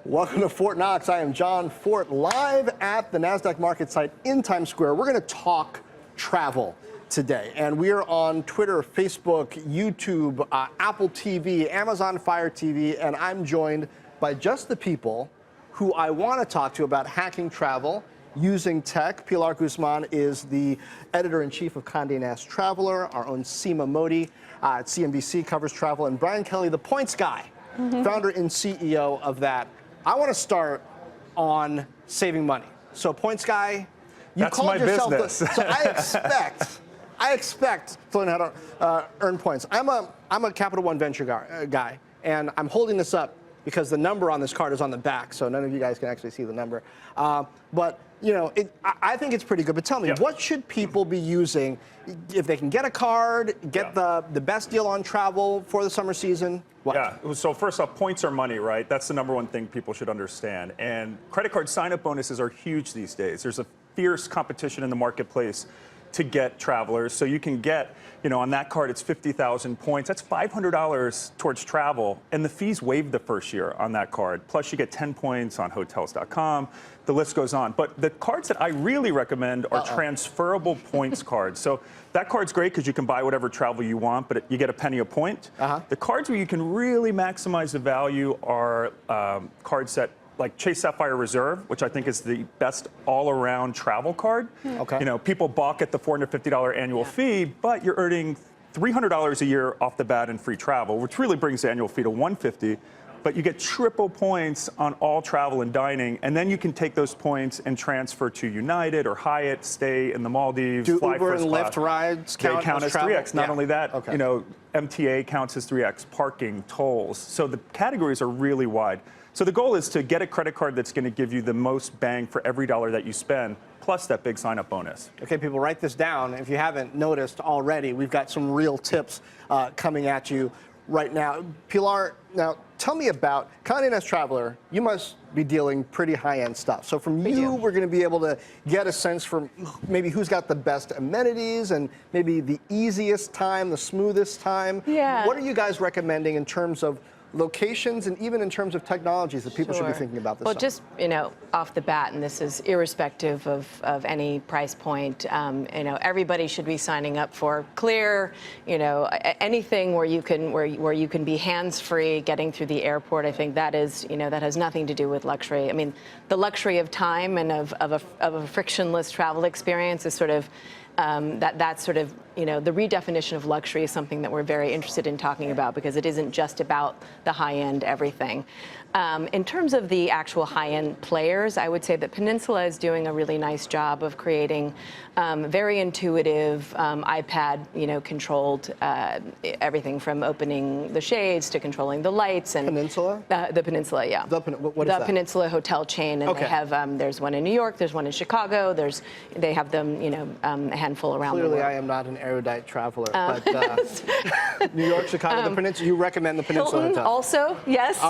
Welcome to Fort Knox. I am John Fortt, live at the NASDAQ market site in Times Square. We're going to talk travel today, and we are on Twitter, Facebook, YouTube, Apple TV, Amazon Fire TV, and I'm joined by just the people who I want to talk to about hacking travel using tech. Pilar Guzman is the editor-in-chief of Conde Nast Traveler. Our own Seema Mody at CNBC covers travel, and Brian Kelly, the points guy, founder and CEO of that. I want to start on saving money. So, points guy, you That's called my yourself business. so I expect to learn how to earn points. I'm a Capital One venture guy, and I'm holding this up because the number on this card is on the back, so none of you guys can actually see the number. But you know, I think it's pretty good. But tell me, what should people be using if they can get a card, get the best deal on travel for the summer season? What? Yeah, so first off, points are money, right? That's the number one thing people should understand. And credit card sign-up bonuses are huge these days. There's a fierce competition in the marketplace to get travelers. So you can get, you know, on that card, it's 50,000 points. That's $500 towards travel. And the fees waived the first year on that card. Plus, you get 10 points on hotels.com. The list goes on. But the cards that I really recommend are transferable points cards. So that card's great because you can buy whatever travel you want, but you get a penny a point. The cards where you can really maximize the value are cards that like Chase Sapphire Reserve, which I think is the best all-around travel card. You know, people balk at the $450 annual fee, but you're earning $300 a year off the bat in free travel, which really brings the annual fee to $150. But you get triple points on all travel and dining, and then you can take those points and transfer to United or Hyatt, stay in the Maldives, Do fly Uber first and class. Lyft rides count They count as travel? 3X. Not only that, Okay. you know, MTA counts as 3X, parking, tolls. So the categories are really wide. So the goal is to get a credit card that's going to give you the most bang for every dollar that you spend, plus that big sign-up bonus. Okay, people, write this down. If you haven't noticed already, we've got some real tips coming at you right now. Pilar, now tell me about Conde Nast Traveler. You must be dealing pretty high-end stuff. So from you, we're going to be able to get a sense from maybe who's got the best amenities and maybe the easiest time, the smoothest time. What are you guys recommending in terms of locations and even in terms of technologies that people should be thinking about this Well, summer? just, you know, off the bat, and this is irrespective of any price point, you know, everybody should be signing up for Clear, you know, anything where you can be hands-free getting through the airport. I think that is, you know, that has nothing to do with luxury. I mean, the luxury of time and of a frictionless travel experience is sort of that's sort of, you know, the redefinition of luxury is something that we're very interested in talking about because it isn't just about the high-end everything. In terms of the actual high-end players, I would say that Peninsula is doing a really nice job of creating very intuitive iPad, you know, controlled everything from opening the shades to controlling the lights and Peninsula? The Peninsula, yeah. What is the that? Peninsula hotel chain, and they have there's one in New York, there's one in Chicago, they have them, you know, a handful around the world. Clearly, I am not an erudite traveler, but New York, Chicago, the Peninsula. You recommend the Peninsula Hilton Hotel? Also, yes.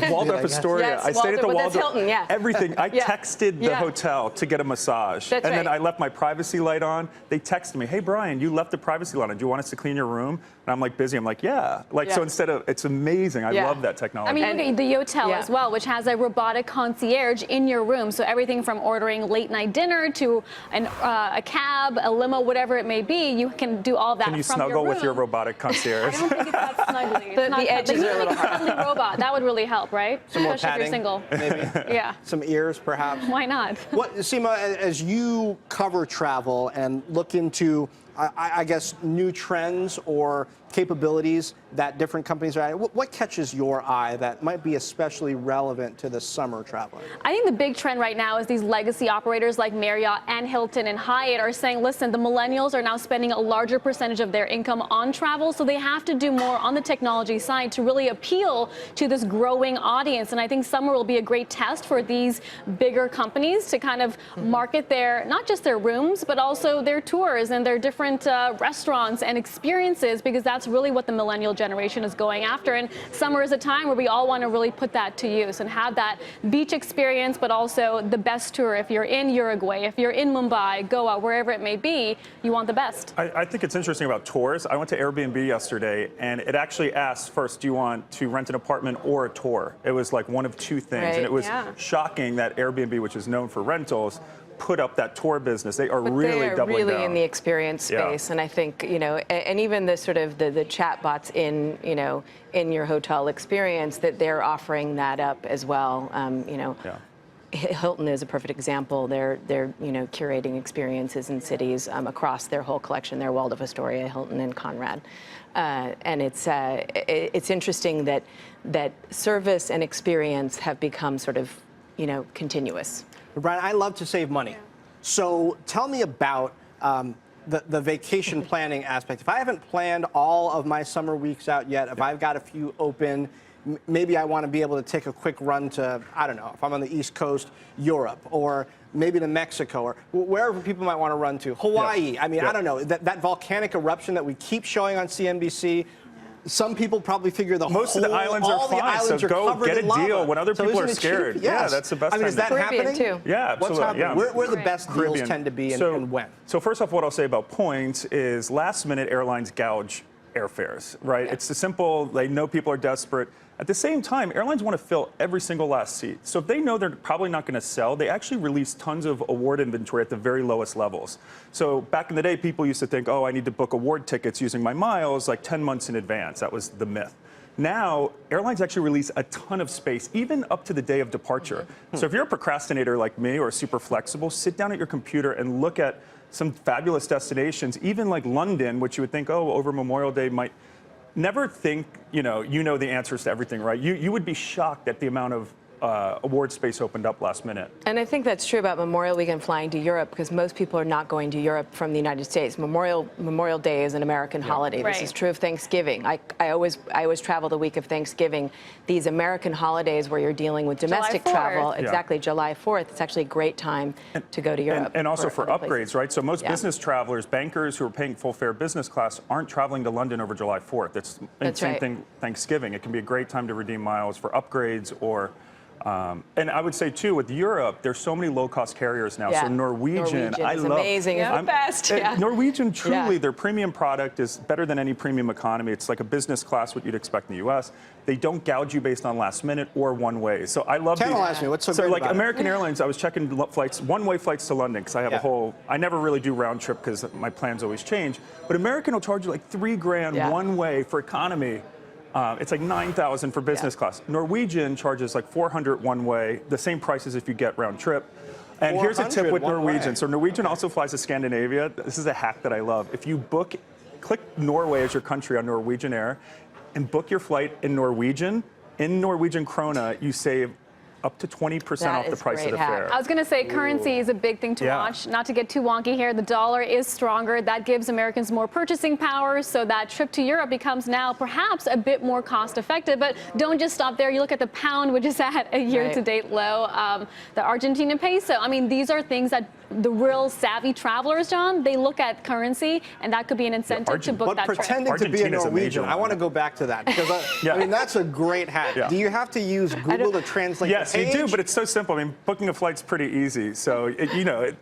Waldorf Astoria. Yes, I stayed at the Waldorf, Waldorf. Hilton, yeah. Everything. I texted the hotel to get a massage, That's and then right. I left my privacy light on. They texted me, "Hey Brian, you left the privacy light on. Do you want us to clean your room?" And I'm like busy. I'm like, "Yeah." Like so instead of it's amazing. I love that technology. I mean, look at the Yotel as well, which has a robotic concierge in your room. So everything from ordering late night dinner to a cab, a limo, whatever it may be, you can do all that from your room. Can you snuggle with your robotic concierge? I don't think it's that snuggly. The edges are a little hard. Cuddly robot. That would really help, right? Some more Especially if you're single. Maybe. Yeah. Some ears, perhaps. Why not? What, Seema, as you cover travel and look into, I guess, new trends or capabilities that different companies are adding, what catches your eye that might be especially relevant to the summer traveler? I think the big trend right now is these legacy operators like Marriott and Hilton and Hyatt are saying, listen, the millennials are now spending a larger percentage of their income on travel, so they have to do more on the technology side to really appeal to this growing audience. And I think summer will be a great test for these bigger companies to kind of market their, not just their rooms, but also their tours and their different different restaurants and experiences, because that's really what the millennial generation is going after. And summer is a time where we all want to really put that to use and have that beach experience, but also the best tour. If you're in Uruguay, if you're in Mumbai, Goa, wherever it may be, you want the best. I think it's interesting about tours. I went to Airbnb yesterday, and it actually asked first, do you want to rent an apartment or a tour? It was like one of two things. Right. And it was shocking that Airbnb, which is known for rentals, put up that tour business. They are really doubling really down. in the experience space, and I think and even the sort of the chat bots in in your hotel experience, that they're offering that up as well. Hilton is a perfect example. They're curating experiences in cities across their whole collection, their Waldorf Astoria, Hilton, and Conrad. And it's interesting that service and experience have become sort of continuous. Brian, I love to save money. So tell me about the vacation planning aspect. If I haven't planned all of my summer weeks out yet, if I've got a few open, maybe I want to be able to take a quick run to, I don't know, if I'm on the East Coast, Europe, or maybe to Mexico, or wherever people might want to run to. Hawaii. I mean, I don't know, that volcanic eruption that we keep showing on CNBC. Some people probably figure most of the islands are fine, so go get a deal when other people are scared. Yes. Yeah, that's the best time. I mean, is that happening? Too. Yeah, absolutely. What's happening? Where the best deals tend to be and when? So first off, what I'll say about points is last-minute airlines gouge airfares, right? Yeah. It's simple. They know people are desperate. At the same time, airlines want to fill every single last seat. So if they know they're probably not going to sell, they actually release tons of award inventory at the very lowest levels. So back in the day, people used to think, oh, I need to book award tickets using my miles like 10 months in advance. That was the myth. Now, airlines actually release a ton of space, even up to the day of departure. So if you're a procrastinator like me or super flexible, sit down at your computer and look at some fabulous destinations, even like London, which you would think, oh, over Memorial Day might. Never think, you know the answers to everything, right? You would be shocked at the amount of award space opened up last minute. And I think that's true about Memorial Weekend flying to Europe, because most people are not going to Europe from the United States. Memorial Day is an American holiday. Right. This is true of Thanksgiving. I always travel the week of Thanksgiving. These American holidays where you're dealing with domestic travel, exactly, July 4th, it's actually a great time to go to Europe. And also for upgrades, places. Right? So most business travelers, bankers who are paying full fare business class aren't traveling to London over July 4th. That's the same thing Thanksgiving. It can be a great time to redeem miles for upgrades or and I would say, too, with Europe, there's so many low-cost carriers now. So Norwegian I love. Amazing. It's the best. Norwegian, truly, their premium product is better than any premium economy. It's like a business class, what you'd expect in the U.S. They don't gouge you based on last minute or one way. So I love Tantalize me. What's so great like about American Airlines, I was checking flights, one-way flights to London, because I have a whole, I never really do round trip because my plans always change. But American will charge you like $3,000 one way for economy. It's like $9,000 for business class. Norwegian charges like $400 one way, the same price as if you get round trip. And here's a tip with Norwegian. So Norwegian also flies to Scandinavia. This is a hack that I love. If you click Norway as your country on Norwegian Air, and book your flight in Norwegian krona, you save up to 20% off the price of the fare. I was going to say currency is a big thing to watch. Not to get too wonky here, the dollar is stronger. That gives Americans more purchasing power, so that trip to Europe becomes now perhaps a bit more cost effective. But don't just stop there. You look at the pound, which is at a year-to-date low. The Argentine peso. I mean, these are things that the real savvy travelers, John, they look at currency, and that could be an incentive to book that trip. But pretending to be a Norwegian, I want to go back to that, because I mean, that's a great hack. Do you have to use Google to translate the page? Yes, you do, but it's so simple. I mean, booking a flight's pretty easy. So,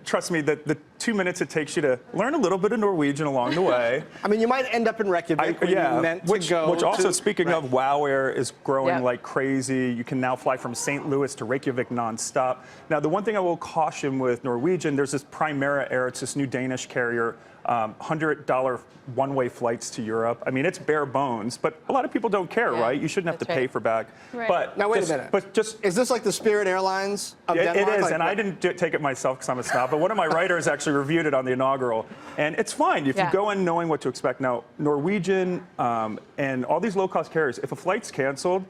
trust me, the 2 minutes it takes you to learn a little bit of Norwegian along the way. I mean, you might end up in Reykjavik when you meant to go. Which also, speaking of, WoW Air is growing like crazy. You can now fly from St. Louis to Reykjavik nonstop. Now, the one thing I will caution with Norwegian, there's this Primera Air, it's this new Danish carrier, $100 one-way flights to Europe. I mean, it's bare bones, but a lot of people don't care, right? You shouldn't have to pay for back. But now, wait a minute. But is this like the Spirit Airlines of Denmark? It is, like, and I didn't take it myself because I'm a snob, but one of my writers actually reviewed it on the inaugural, and it's fine if you go in knowing what to expect. Now, Norwegian and all these low-cost carriers, if a flight's canceled,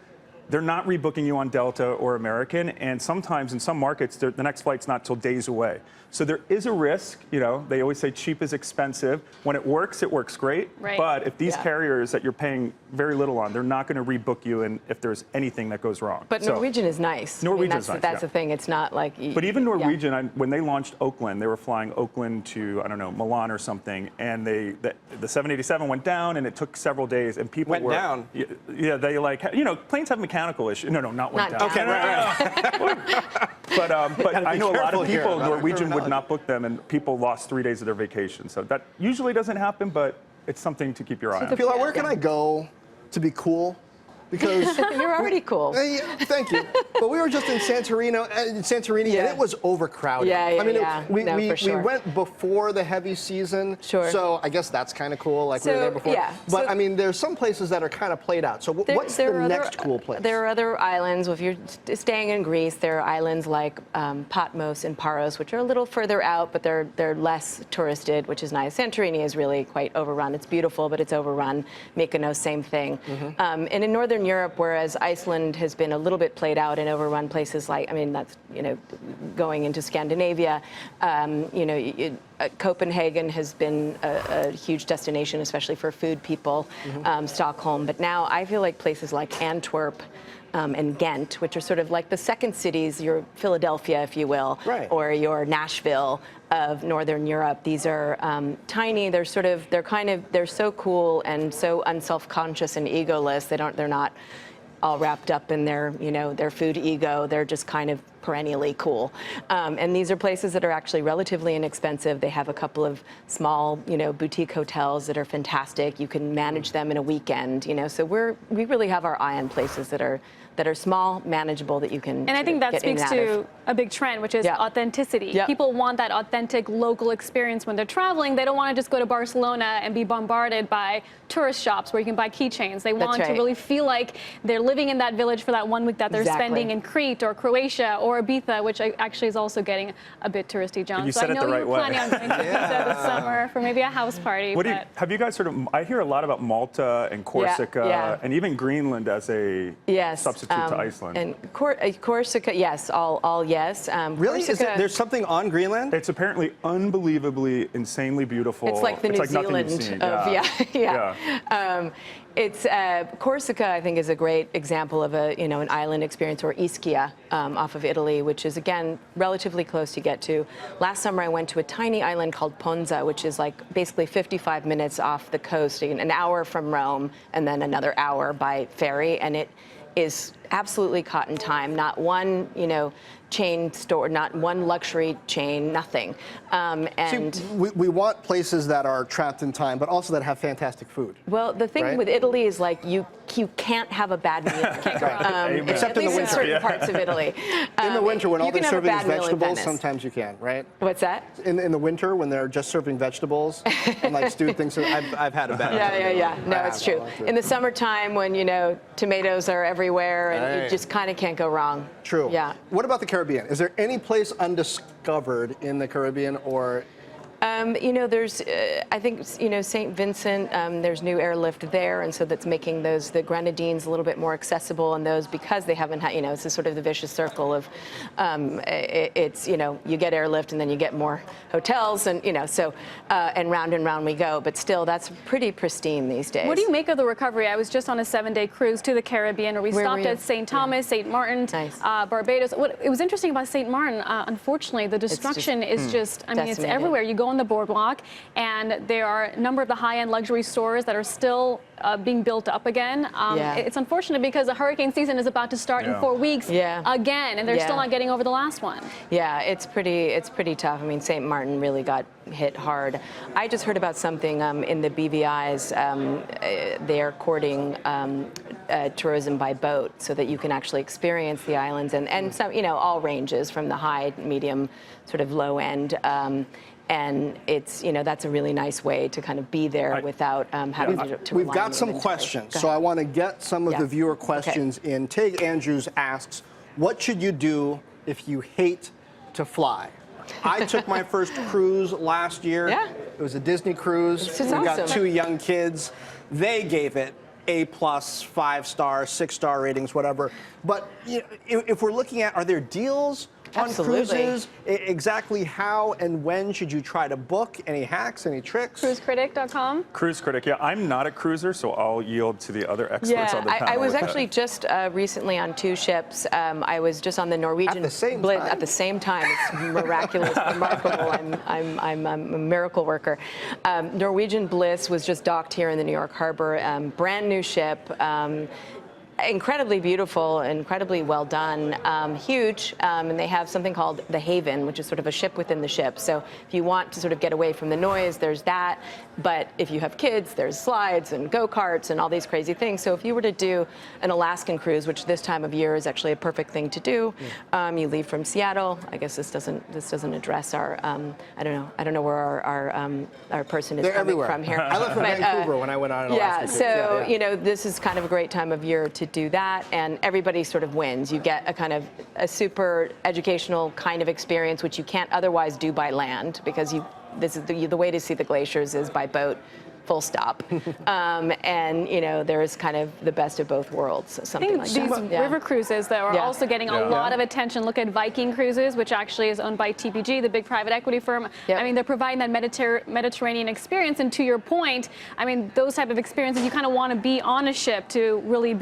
they're not rebooking you on Delta or American, and sometimes in some markets, the next flight's not till days away. So there is a risk, you know, they always say cheap is expensive. When it works great. Right. But if these carriers that you're paying very little on, they're not going to rebook you and if there's anything that goes wrong. But Norwegian is nice. Norwegian is nice, That's the thing. It's not like... But even Norwegian, when they launched Oakland, they were flying Oakland to, I don't know, Milan or something, and the 787 went down, and it took several days, and people went down? Yeah, they like, you know, planes have mechanical issues. No, not went down. Okay, right. But I know a lot of people, here. Norwegian would not book them, and people lost 3 days of their vacation. So that usually doesn't happen, but it's something to keep your eye on. Pilar, where can I go to be cool? Because You're already cool. Thank you. But we were just in Santorini, and it was overcrowded. We went before the heavy season. Sure. So I guess that's kind of cool. Like we were there before. Yeah. But I mean, there's some places that are kind of played out. So what's the next cool place? There are other islands. If you're staying in Greece, there are islands like Patmos and Paros, which are a little further out, but they're less touristed, which is nice. Santorini is really quite overrun. It's beautiful, but it's overrun. Mykonos, same thing. And in Northern Europe, whereas Iceland has been a little bit played out and overrun places like, I mean, that's, you know, going into Scandinavia, you know, Copenhagen has been a huge destination, especially for food people, Stockholm. But now I feel like places like Antwerp and Ghent, which are sort of like the second cities, your Philadelphia, if you will, or your Nashville of Northern Europe. These are tiny. They're they're so cool and so unself-conscious and egoless. They're not all wrapped up in their, you know, their food ego. They're just kind of perennially cool. And these are places that are actually relatively inexpensive. They have a couple of small, you know, boutique hotels that are fantastic. You can manage them in a weekend, you know. So we really have our eye on places that are small, manageable, that you can. And I think that speaks to a big trend, which is authenticity. People want that authentic local experience when they're traveling. They don't want to just go to Barcelona and be bombarded by tourist shops where you can buy keychains. They want to really feel like they're living in that village for that 1 week that they're spending in Crete or Croatia or Ibiza, which actually is also getting a bit touristy, John. You so said I know it the right you're way. planning on going to Ibiza this summer for maybe a house party. Have you guys I hear a lot about Malta and Corsica and even Greenland as a substitute to Iceland. And Corsica, yes, all yes. Really? Corsica, There's something on Greenland? It's apparently unbelievably, insanely beautiful. It's like the New Zealand of, it's Corsica, I think, is a great example of an island experience, or Ischia off of Italy, which is, again, relatively close to get to. Last summer, I went to a tiny island called Ponza, which is like basically 55 minutes off the coast, an hour from Rome, and then another hour by ferry, and it is absolutely caught in time. Not one, chain store, not one luxury chain, nothing. And see, we want places that are trapped in time, but also that have fantastic food. Well, the thing with Italy is like you can't have a bad meal. Except in the winter. In certain parts of Italy. In the winter, when all they're serving is vegetables, Venice. sometimes you can, right? What's that? In the winter, when they're just serving vegetables and like stewed things, I've had a bad Yeah. No, it's true. In the summertime, when tomatoes are everywhere, and you just kind of can't go wrong. True. Yeah. What about the Caribbean? Is there any place undiscovered in the Caribbean, or? There's, I think, St. Vincent, there's new airlift there, and so that's making the Grenadines a little bit more accessible, and those, because they haven't had, it's sort of the vicious circle of, you get airlift and then you get more hotels, and, and round we go, but still, that's pretty pristine these days. What do you make of the recovery? I was just on a 7-day cruise to the Caribbean, where we stopped at St. Thomas, St. Martin, Barbados. It was interesting about St. Martin, unfortunately, the destruction is just, I mean, it's everywhere. You go on the boardwalk, and there are a number of the high-end luxury stores that are still being built up again. It's unfortunate because the hurricane season is about to start in 4 weeks again, and they're still not getting over the last one. Yeah, it's pretty tough. I mean, St. Martin really got hit hard. I just heard about something in the BVI's. They're courting tourism by boat so that you can actually experience the islands and some, all ranges from the high, medium, sort of low end. And it's, that's a really nice way to kind of be there without having to We've rely got on some inventory. questions, so I want to get some of the viewer questions in. Tig Andrews asks, what should you do if you hate to fly? I took my first cruise last year. It was a Disney cruise. It's We got awesome. 2 young kids. They gave it A+, 5-star, 6-star ratings, whatever. But if we're looking at, are there deals on Absolutely. cruises? Exactly how and when should you try to book? Any hacks, any tricks? Cruisecritic.com. Cruise Critic, yeah, I'm not a cruiser, so I'll yield to the other experts on the panel. I was with that. actually just recently on 2 ships. I was just on the Norwegian At the same Bliss time? at the same time. It's miraculous, remarkable. I'm a miracle worker. Norwegian Bliss was just docked here in the New York Harbor. Brand new ship. Incredibly beautiful, incredibly well done, huge, and they have something called the Haven, which is sort of a ship within the ship. So if you want to sort of get away from the noise, there's that. But if you have kids, there's slides and go-karts and all these crazy things. So if you were to do an Alaskan cruise, which this time of year is actually a perfect thing to do, you leave from Seattle. I guess this doesn't address our I don't know where our person is They're coming everywhere. from here. I left from Vancouver when I went on an Alaskan cruise. So this is kind of a great time of year to do that, and everybody sort of wins. You get a kind of a super educational kind of experience, which you can't otherwise do by land, because this is the way to see the glaciers is by boat, full stop. And there's kind of the best of both worlds, something like these that. river cruises that are also getting a lot of attention. Look at Viking Cruises, which actually is owned by TPG, the big private equity firm. Yep. I mean, they're providing that Mediterranean experience. And to your point, I mean, those type of experiences, you kind of want to be on a ship to really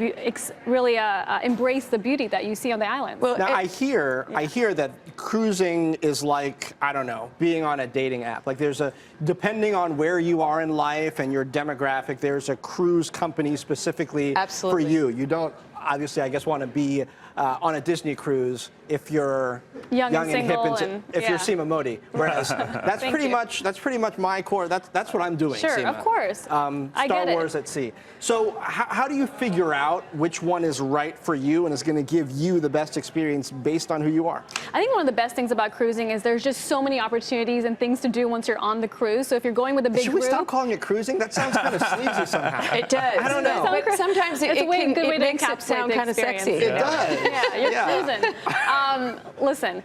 embrace the beauty that you see on the islands. Well, now I hear that cruising is like, I don't know, being on a dating app. Like depending on where you are in life and your demographic, there's a cruise company specifically for you. You don't obviously, I guess, want to be on a Disney cruise if you're young and hip single and if you're Seema Mody. Whereas that's pretty much my core. That's what I'm doing. Sure, Seema. of course. Star Wars at sea. So how do you figure out which one is right for you and is going to give you the best experience based on who you are? I think one of the best things about cruising is there's just so many opportunities and things to do once you're on the cruise. So if you're going with a big Should group, we stop calling it cruising? That sounds kind of sleazy somehow. It does. I don't know. But sometimes It's a good way to makes it encapsulate sound the kind of experience. sexy. It does. Yeah, you're cruising. Listen,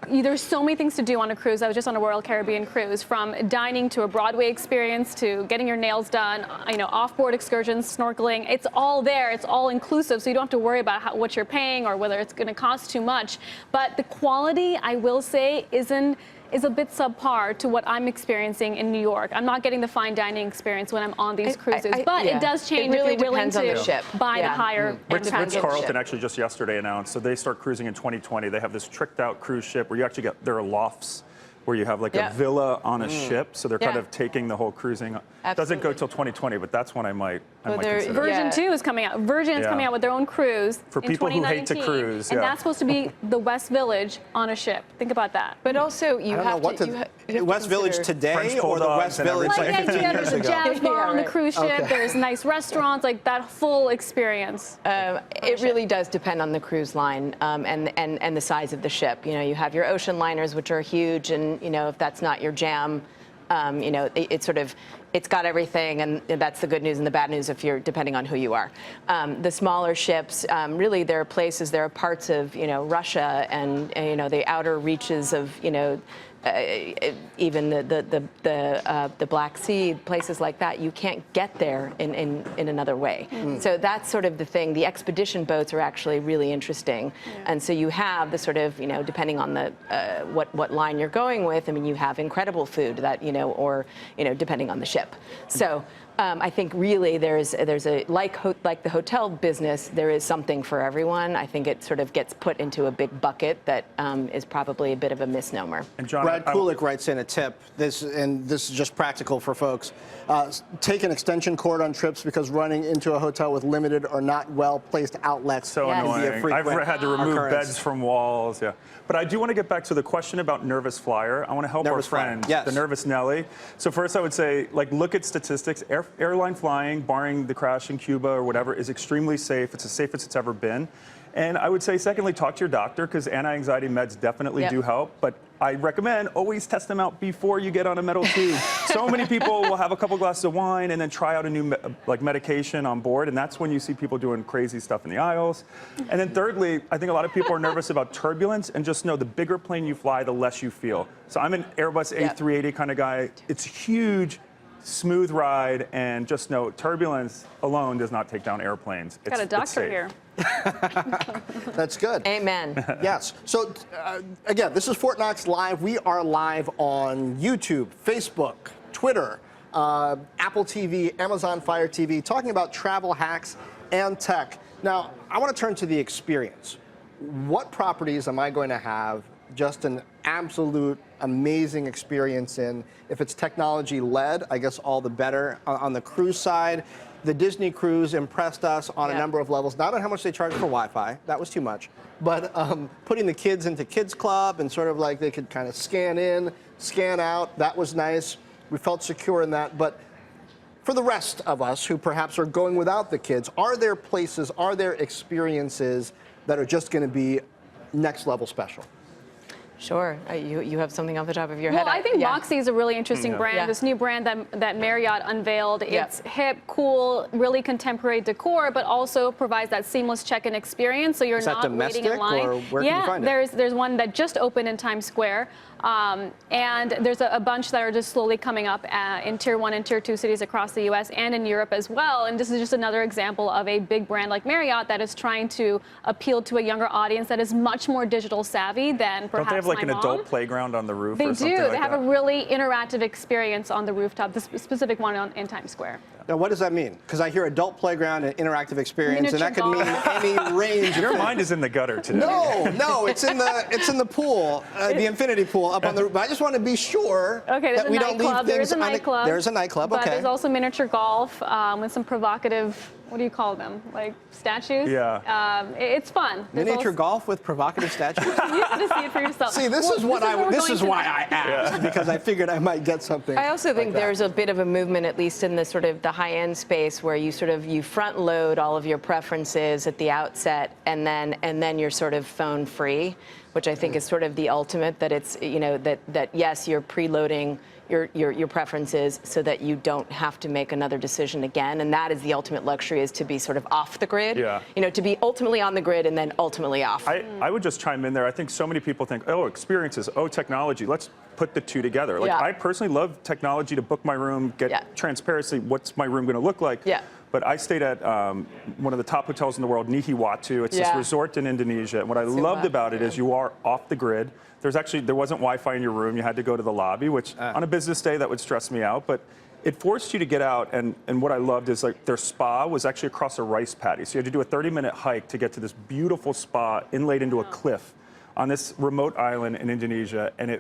there's so many things to do on a cruise. I was just on a Royal Caribbean cruise, from dining to a Broadway experience to getting your nails done, off-board excursions, snorkeling. It's all there. It's all inclusive, so you don't have to worry about what you're paying or whether it's going to cost too much. But the quality, I will say, is a bit subpar to what I'm experiencing in New York. I'm not getting the fine dining experience when I'm on these cruises, but it does change really if you're willing depends on the to ship. buy the higher end package. Ritz-Carlton actually just yesterday announced, so they start cruising in 2020. They have this tricked-out cruise ship where you actually there are lofts where you have like a villa on a ship, so they're kind of taking the whole cruising. Doesn't go till 2020, but that's when I might consider. Virgin 2 is coming out. Virgin is coming out with their own cruise for in people who hate to 2019, cruise. and that's supposed to be the West Village on a ship. Think about that. But also, you have to West Village today French or the bulldogs West and Village everything. like 15 years There's a ago? jazz bar on the cruise ship. Okay. There's nice restaurants, like that full experience. It really does depend on the cruise line and the size of the ship. You have your ocean liners, which are huge, and if that's not your jam, it's got everything, and that's the good news and the bad news if you're depending on who you are. The smaller ships, really, there are parts of Russia and the outer reaches of even the Black Sea, places like that. You can't get there in another way. So that's sort of the thing. The expedition boats are actually really interesting, and so you have the sort of depending on the what line you're going with. I mean, you have incredible food that or depending on the ship. So. I think really there's a like the hotel business, there is something for everyone. I think it sort of gets put into a big bucket that is probably a bit of a misnomer. And John, Brad Kulik writes in a tip. This is just practical for folks. Take an extension cord on trips because running into a hotel with limited or not well-placed outlets so Yes. can be a annoying. frequent I've had to remove occurrence. beds from walls. Yeah, but I do want to get back to the question about nervous flyer. I want to help Nervous our flyer, friend, yes. the nervous Nelly. So first, I would say look at statistics. Airline flying, barring the crash in Cuba or whatever, is extremely safe. It's the safest it's ever been. And I would say, secondly, talk to your doctor because anti-anxiety meds definitely do help. But I recommend always test them out before you get on a metal tube. So many people will have a couple glasses of wine and then try out a new medication on board, and that's when you see people doing crazy stuff in the aisles. And then thirdly, I think a lot of people are nervous about turbulence, and just know the bigger plane you fly, the less you feel. So I'm an Airbus A380 kind of guy. It's huge. smooth ride, and just know turbulence alone does not take down airplanes. Got a doctor here. That's good. Amen. Yes. So, again, this is Fort Knox Live. We are live on YouTube, Facebook, Twitter, Apple TV, Amazon Fire TV, talking about travel hacks and tech. Now, I want to turn to the experience. What properties am I going to have just an absolute amazing experience in? If it's technology-led, I guess all the better. On the cruise side, the Disney cruise impressed us on a number of levels. Not on how much they charge for Wi-Fi. That was too much. But putting the kids into Kids Club and sort of like they could kind of scan in, scan out. That was nice. We felt secure in that. But for the rest of us who perhaps are going without the kids, are there places, are there experiences that are just going to be next level special? Sure. You have something off the top of your head? Well, I think Roxy is a really interesting brand. Yeah. This new brand that Marriott unveiled. It's hip, cool, really contemporary decor, but also provides that seamless check-in experience, so you're not waiting in line. Or where can you find it? There's one that just opened in Times Square, and there's a bunch that are just slowly coming up in Tier 1 and Tier 2 cities across the U.S. and in Europe as well. And this is just another example of a big brand like Marriott that is trying to appeal to a younger audience that is much more digital savvy than perhaps Don't they have like an adult playground on the roof They or something do. like They have that? a really interactive experience on the rooftop, the specific one in Times Square. Now, what does that mean? Because I hear adult playground and interactive experience, and that could mean any range. Your mind is in the gutter today. No, it's in the pool, the infinity pool up on the roof. But I just want to be sure that we don't leave things. There's a nightclub. There's a nightclub. But Okay. there's also miniature golf with some provocative. What do you call them? Like statues? Yeah. It's fun. There's Miniature also, golf with provocative statues. you have to see it for yourself. See, this is why I asked, because I figured I might get something. I also think like that. there's a bit of a movement, at least in the sort of the high-end space, where you front load all of your preferences at the outset, and then you're sort of phone free, which I think is sort of the ultimate. That it's that yes, you're preloading your preferences so that you don't have to make another decision again, and that is the ultimate luxury, is to be sort of off the grid. Yeah. To be ultimately on the grid and then ultimately off. I would just chime in there. I think so many people think, oh, experiences, oh, technology. Let's put the two together. Like, I personally love technology to book my room, get transparency. What's my room going to look like? Yeah. But I stayed at one of the top hotels in the world, Nihiwatu. It's this resort in Indonesia. And what I loved about it is you are off the grid. There wasn't Wi-Fi in your room. You had to go to the lobby, which on a business day, that would stress me out. But it forced you to get out. And what I loved is like their spa was actually across a rice paddy. So you had to do a 30-minute hike to get to this beautiful spa inlaid into a cliff on this remote island in Indonesia. And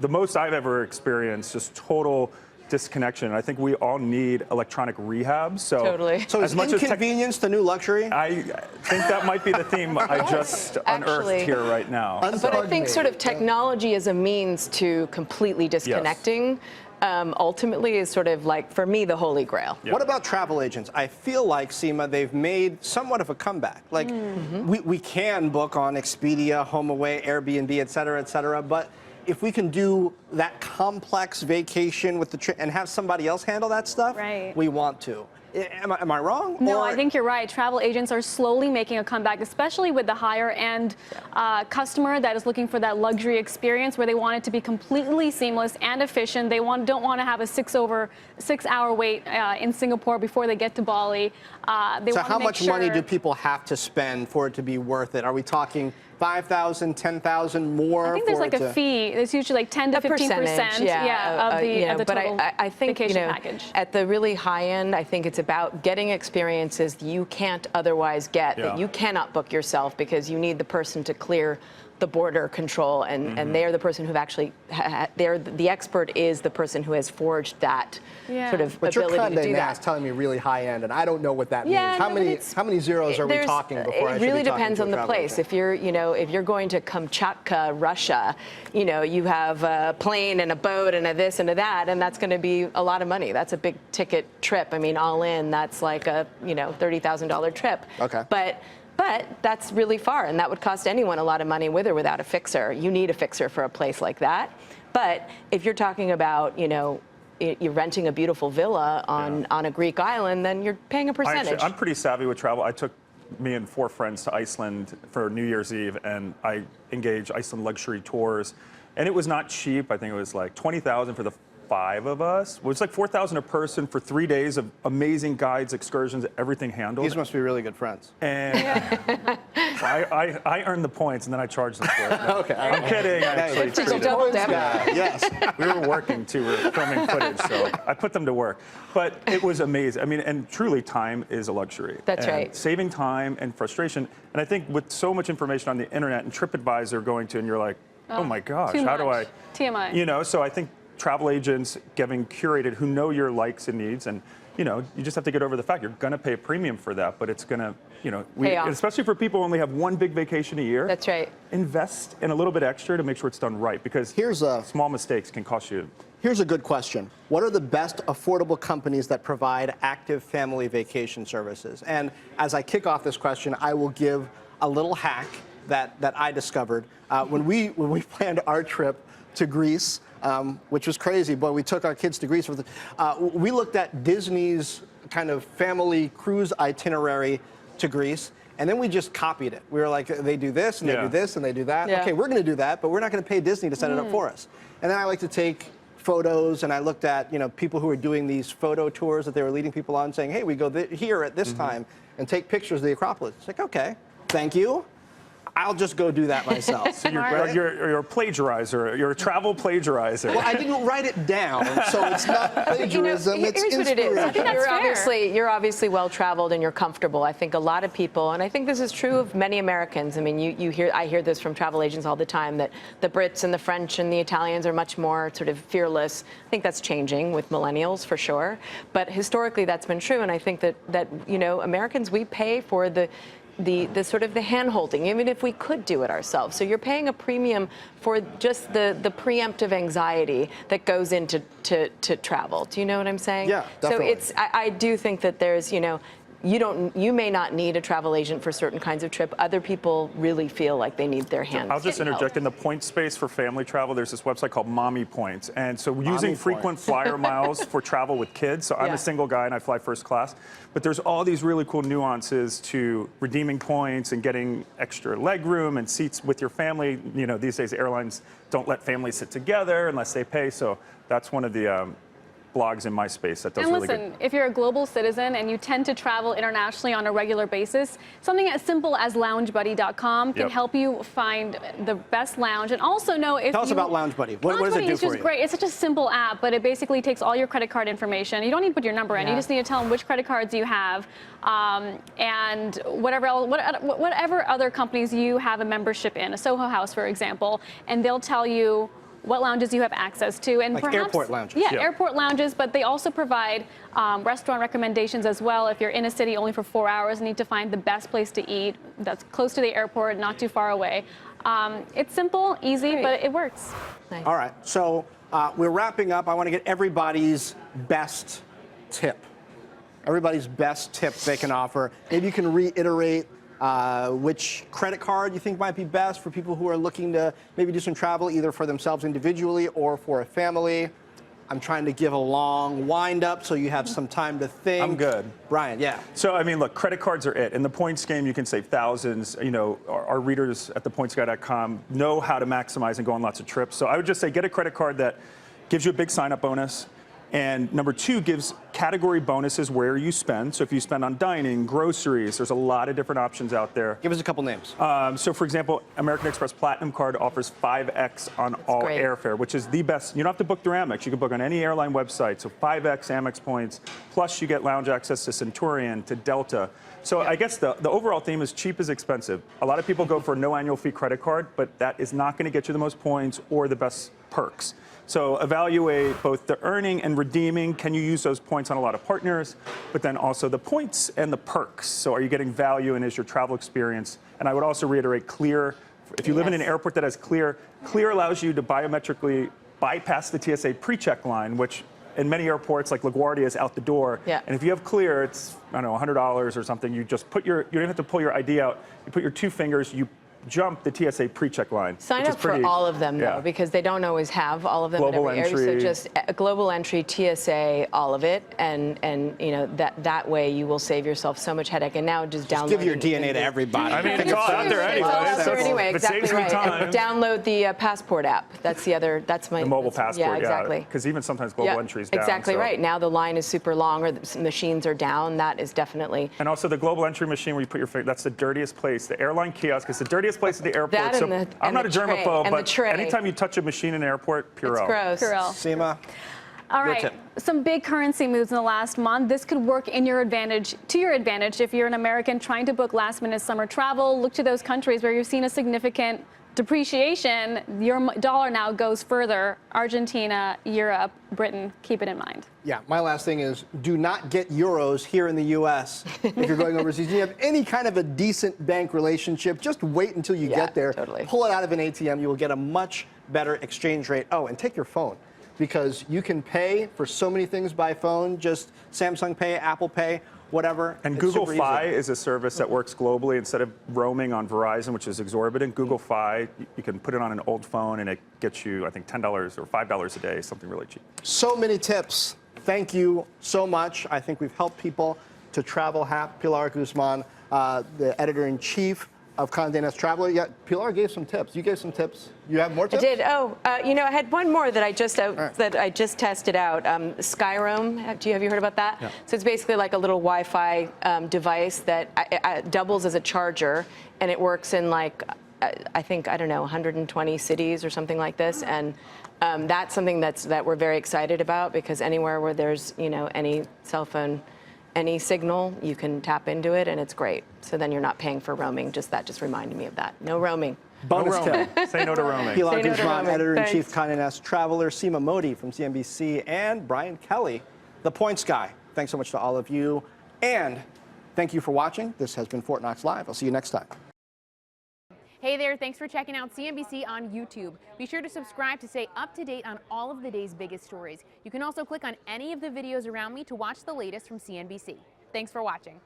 the most I've ever experienced, just total disconnection. I think we all need electronic rehab. So, Totally. So is inconvenience the new luxury? I think that might be the theme I just unearthed here right now. But I think sort of technology as a means to completely disconnecting ultimately is sort of like, for me, the holy grail. Yep. What about travel agents? I feel like, Seema, they've made somewhat of a comeback. Like, we can book on Expedia, HomeAway, Airbnb, et cetera, but if we can do that complex vacation with the trip and have somebody else handle that stuff, we want to. Am I wrong? No, I think you're right. Travel agents are slowly making a comeback, especially with the higher end customer that is looking for that luxury experience where they want it to be completely seamless and efficient. They don't want to have a 6 hour wait in Singapore before they get to Bali. So how much money do people have to spend for it to be worth it? Are we talking 5,000, 10,000 more? I think there's like a fee. It's usually like 10 to 15% of the total I think, vacation package. At the really high end, I think it's about getting experiences you can't otherwise get, that you cannot book yourself because you need the person to clear the border control, and they're the person who've actually, the expert is the person who has forged that sort of but ability your Conde to do Nast that. telling me really high end, and I don't know what that means. How many zeros are we talking before I should It really be talking depends to a on the travel place. agent? If you're going to Kamchatka, Russia, you have a plane and a boat and a this and a that, and that's going to be a lot of money. That's a big ticket trip. I mean, all in, that's like a $30,000 trip. Okay. But that's really far, and that would cost anyone a lot of money with or without a fixer. You need a fixer for a place like that. But if you're talking about, you're renting a beautiful villa on a Greek island, then you're paying a percentage. I'm pretty savvy with travel. I took me and 4 friends to Iceland for New Year's Eve, and I engaged Iceland Luxury Tours. And it was not cheap. I think it was like $20,000 for the 5 of us. It was like $4,000 a person for 3 days of amazing guides, excursions, everything handled. These must be really good friends. And I earned the points, and then I charged them for it. No, Okay. I'm kidding. I actually It's a treated- double debit. Yes. We were working too. We were filming footage, so I put them to work. But it was amazing. I mean, and truly, time is a luxury. That's And right. Saving time and frustration. And I think with so much information on the internet and TripAdvisor going to, and you're like, oh my gosh, too how do I? much. TMI. You know, so I think travel agents getting curated who know your likes and needs, and you know, you just have to get over the fact you're going to pay a premium for that, but it's going to, you know, Pay off. especially for people who only have one big vacation a year. That's right. Invest in a little bit extra to make sure it's done right, because small mistakes can cost you. Here's a good question. What are the best affordable companies that provide active family vacation services? And as I kick off this question, I will give a little hack that I discovered. When we planned our trip to Greece, which was crazy, but we took our kids to Greece. We looked at Disney's kind of family cruise itinerary to Greece, and then we just copied it. We were like, they do this, and they do this, and they do that. Yeah. Okay, we're going to do that, but we're not going to pay Disney to set it up for us. And then I like to take photos, and I looked at, you know, people who were doing these photo tours that they were leading people on, saying, hey, we go here at this time and take pictures of the Acropolis. It's like, okay, thank you. I'll just go do that myself. So you're a plagiarizer. You're a travel plagiarizer. Well, I didn't write it down, so it's not plagiarism. It's Here's what it is. inspiration. You're obviously well traveled and you're comfortable. I think a lot of people, and I think this is true of many Americans. I mean, I hear this from travel agents all the time, that the Brits and the French and the Italians are much more sort of fearless. I think that's changing with millennials for sure. But historically, that's been true, and I think that you know, Americans, we pay for the sort of the hand-holding, even if we could do it ourselves. So you're paying a premium for just the preemptive anxiety that goes into to travel. Do you know what I'm saying? Yeah, definitely. So I do think that there's, you know, you may not need a travel agent for certain kinds of trip. Other people really feel like they need their hands. I'll just interject. In the point space for family travel, there's this website called Mommy Points. And so using frequent flyer miles for travel with kids. So I'm a single guy and I fly first class. But there's all these really cool nuances to redeeming points and getting extra leg room and seats with your family. You know, these days airlines don't let families sit together unless they pay. So that's one of the blogs in my space that does and really listen, good. if you're a global citizen and you tend to travel internationally on a regular basis, something as simple as LoungeBuddy.com can help you find the best lounge, and also know if Tell us about LoungeBuddy. What does it do for you? It's just great. It's such a simple app, but it basically takes all your credit card information. You don't need to put your number in. You just need to tell them which credit cards you have, and whatever other companies you have a membership in, a Soho House, for example, and they'll tell you what lounges you have access to, and like perhaps airport lounges. Yeah, airport lounges, but they also provide restaurant recommendations as well. If you're in a city only for 4 hours and need to find the best place to eat that's close to the airport, not too far away. It's simple, easy, but it works. Nice. All right, so we're wrapping up. I want to get everybody's best tip. Everybody's best tip they can offer. Maybe you can reiterate which credit card you think might be best for people who are looking to maybe do some travel, either for themselves individually or for a family. I'm trying to give a long wind up so you have some time to think. I'm good. Brian, yeah. So, I mean, look, credit cards are it. In the points game, you can save thousands. You know, our readers at thepointsguy.com know how to maximize and go on lots of trips. So I would just say get a credit card that gives you a big sign-up bonus. And number two, gives category bonuses where you spend. So if you spend on dining, groceries, there's a lot of different options out there. Give us a couple names. So for example, American Express Platinum Card offers 5x on all airfare, which is the best. You don't have to book through Amex. You can book on any airline website. So 5x Amex points, plus you get lounge access to Santorini, to Delta. So I guess the overall theme is cheap is expensive. A lot of people go for a no annual fee credit card, but that is not going to get you the most points or the best perks. So evaluate both the earning and redeeming. Can you use those points on a lot of partners? But then also the points and the perks. So are you getting value, and is your travel experience? And I would also reiterate Clear. If you live in an airport that has Clear, Clear allows you to biometrically bypass the TSA pre-check line, which in many airports like LaGuardia is out the door. Yeah. And if you have Clear, it's, I don't know, $100 or something. You just put you don't have to pull your ID out. You put your two fingers, you jump the TSA pre-check line. Sign which up is pretty, for all of them, though, yeah. because they don't always have all of them Global in every area. entry. So just a global entry, TSA, all of it, and you know that way you will save yourself so much headache. And now just download. Give your DNA to everybody. I mean, it's all out there It's all anyway. out there anyway. It Exactly saves me right. time. And download the Passport app. That's the other. That's my The mobile that's- passport, Yeah, exactly. Because even sometimes global entry is down. Exactly so. right. Now the line is super long, or the machines are down. That is definitely. And also the global entry machine where you put your finger, that's the dirtiest place. The airline kiosk is the dirtiest place at the airport. That So and the- I'm and not a the tray, germaphobe, and the but tray. anytime you touch a machine in an airport, Purell. It's gross. Purell. Seema, All Your right, tip. some big currency moves in the last month. This could work in your advantage, to your advantage, if you're an American trying to book last-minute summer travel. Look to those countries where you've seen a significant depreciation. Your dollar now goes further. Argentina, Europe, Britain. Keep it in mind. yeah, my last thing is do not get euros here in the U.S. if you're going overseas. You have any kind of a decent bank relationship, just wait until you Yeah, get there. totally. Pull it out of an ATM. You will get a much better exchange rate. Oh, and take your phone, because you can pay for so many things by phone, just Samsung Pay, Apple Pay, whatever. And It's Google super Fi easy. is a service that works globally instead of roaming on Verizon, which is exorbitant. Google Fi, you can put it on an old phone and it gets you, I think, $10 or $5 a day, something really cheap. So many tips. Thank you so much. I think we've helped people to travel. Pilar Guzman, the editor-in-chief of Conde Nast Traveler. Yeah, Pilar gave some tips. You gave some tips. You have more I tips? did. Oh, you know, I had one more that I just tested out. Skyroam. Have you heard about that? Yeah. So it's basically like a little Wi-Fi device that doubles as a charger, and it works in like I think, I don't know, 120 cities or something like this. And that's something that we're very excited about, because anywhere where there's, you know, any cell phone, any signal, you can tap into it, and it's great. So then you're not paying for roaming. That just reminded me of that. No roaming. Bonus tip. Say no to roaming. Pilar Say no to Guzman, roaming. editor-in-chief, Thanks. Conde Nast Traveler, Seema Mody from CNBC, and Brian Kelly, the Points Guy. Thanks so much to all of you. And thank you for watching. This has been Fortt Knox Live. I'll see you next time. Hey there, thanks for checking out CNBC on YouTube. Be sure to subscribe to stay up to date on all of the day's biggest stories. You can also click on any of the videos around me to watch the latest from CNBC. Thanks for watching.